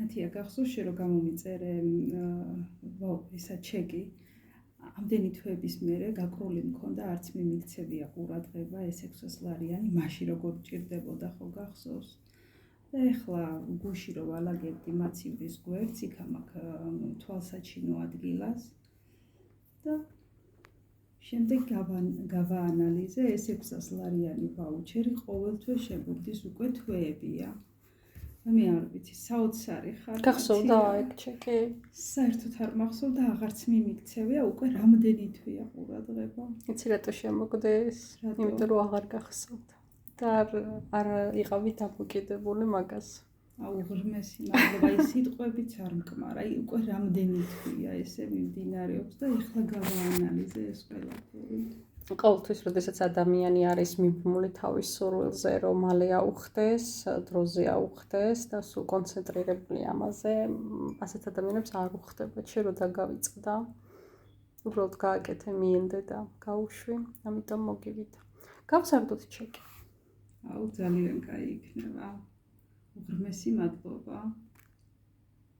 ნათია, გახსოვს შენ რომ გამომიწერე ისა ჩეკი ამდენი თვეების მერე გაკრული მქონდა არც მიმიქცევია ყურადღება ეს 600 ლარიანი მაშინ როგორ ჭირდებოდა ხო გახსოვს და ეხლა გუში რომ ვალაგებდი მაცივრის გვერდს იქ ამაკ თვალსაჩინო ადგილას და შემდეგ გავაანალიზე ეს 600 ლარიანი ვაუჩერი ყოველთვის შეგვდის უკვე თვეებია მე არ ვიცი, საოცარი ხარ. გახსოვდა ეგ ჩეკი? საერთოდ არ მახსოვდა, აღარც მიმიქცევია, უკვე რამდენი თვეა ყურადღება. იცი რატო შემოგდეს? იმიტომ რომ აღარ გახსოვდა. და არ იყავი დამოკიდებული მაგას. აუ ღრმესი მადლობა, ის სიტყვებიც არ მკმარ. აი უკვე რამდენი თვეა ესე მიმდინარეობს და ეხლა გავაანალიზე ეს ყველაფერი. ყოველთვის, როდესაც ადამიანი არის მიბმული თავის სურვილზე, რომ მალე აუხდეს, დროზე აუხდეს და სულ კონცენტრირებული ამაზე, ასეთ ადამიანებს არ უხდება, შენ რო დაგავიწყდა, უბრალოდ გააკეთე მიენდე და გაუშვი, ამიტომ მოგივიდა. გავსარდოთ ჩეკი. აუ ძალიან კაი იქნება. ღრმესი მადლობა.